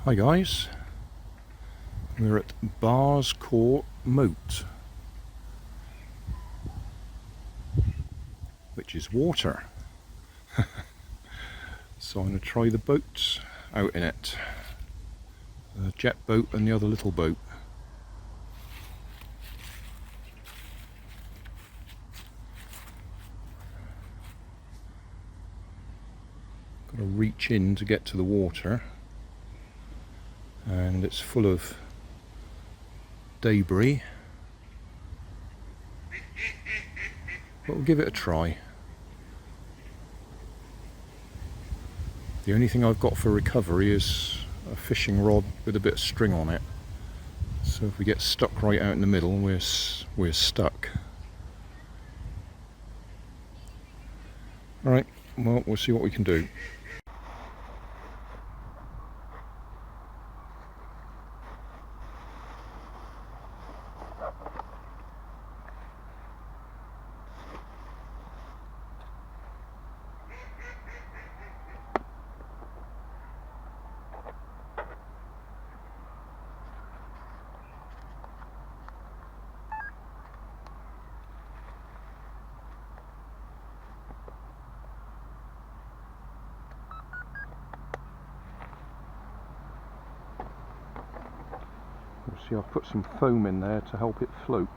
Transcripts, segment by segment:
Hi guys, we're at Barrs Court Moat, which is water. So I'm going to try the boats out in it, the jet boat and the other little boat. Got to reach in to get to the water, and it's full of debris, but we'll give it a try. The only thing I've got for recovery is a fishing rod with a bit of string on it, so if we get stuck right out in the middle, we're stuck. Alright, well, we'll see what we can do. See, I've put some foam in there to help it float.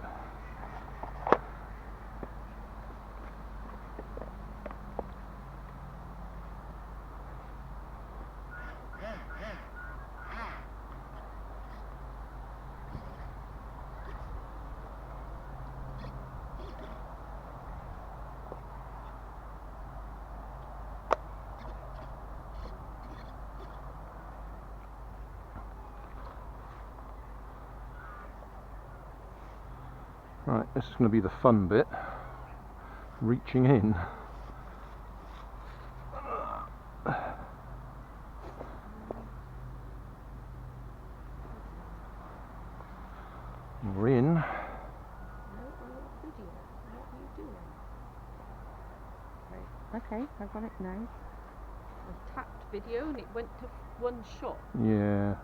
Right, this is going to be the fun bit, reaching in. We're in. Okay, I've got it now. I tapped video and it went to one shot. Yeah.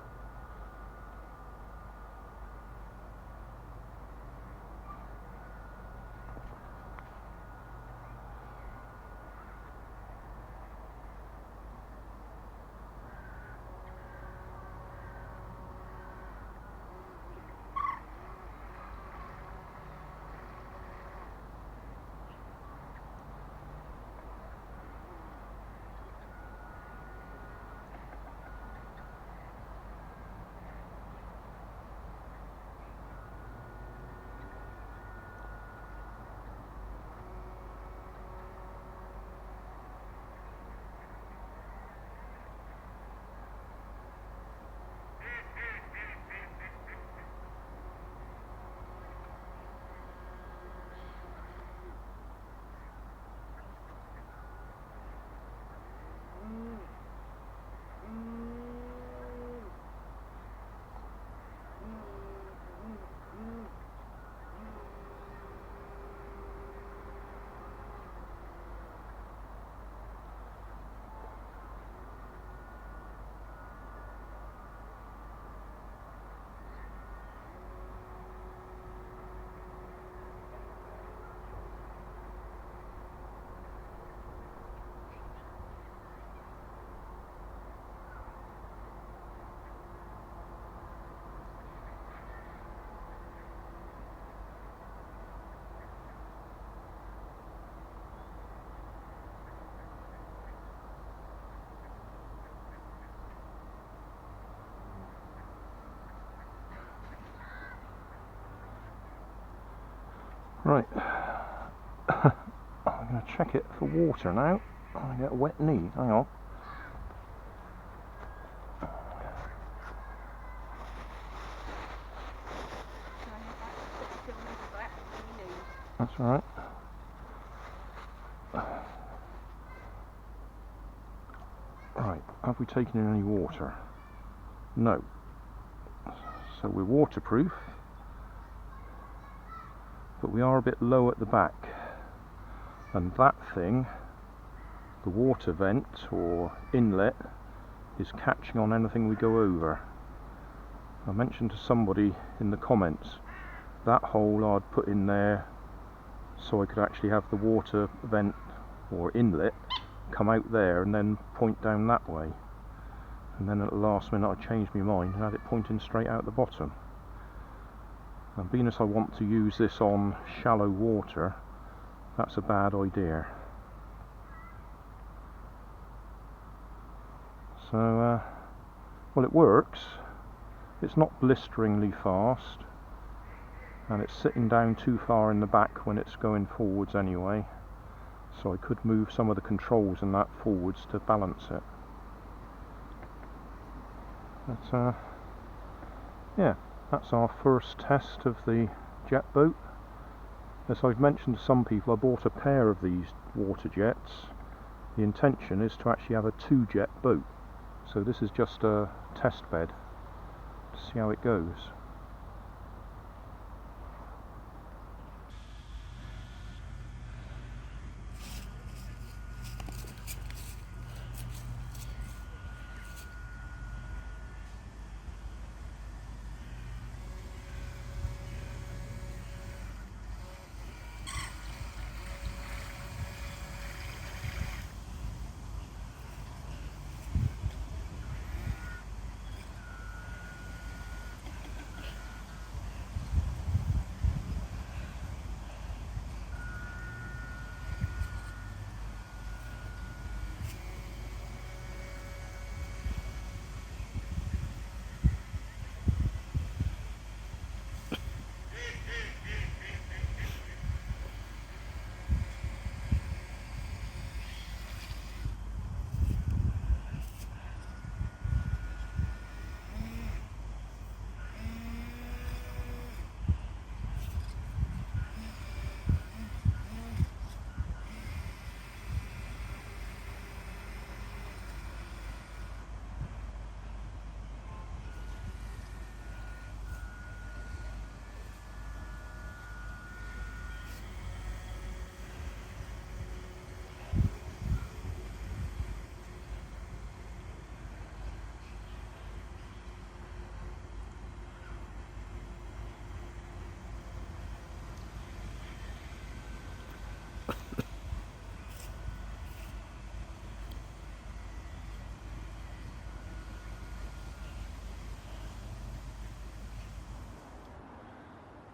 Right, I'm going to check it for water now. I get a wet knee, hang on. That's alright. Right, have we taken in any water? No. So we're waterproof, but we are a bit low at the back, and that thing, the water vent or inlet, is catching on anything we go over. I mentioned to somebody in the comments that hole I'd put in there so I could actually have the water vent or inlet come out there and then point down that way, and then at the last minute I changed my mind and had it pointing straight out the bottom. And being as I want to use this on shallow water, that's a bad idea. So well, it works. It's not blisteringly fast, and it's sitting down too far in the back when it's going forwards anyway, so I could move some of the controls and that forwards to balance it. But yeah, that's our first test of the jet boat. As I've mentioned to some people, I bought a pair of these water jets. The intention is to actually have a 2-jet boat, so this is just a test bed to see how it goes.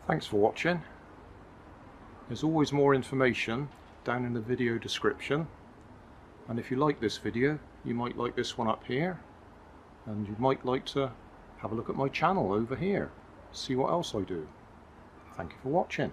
Thanks for watching. There's always more information down in the video description, and if you like this video you might like this one up here, and you might like to have a look at my channel over here, see what else I do. Thank you for watching.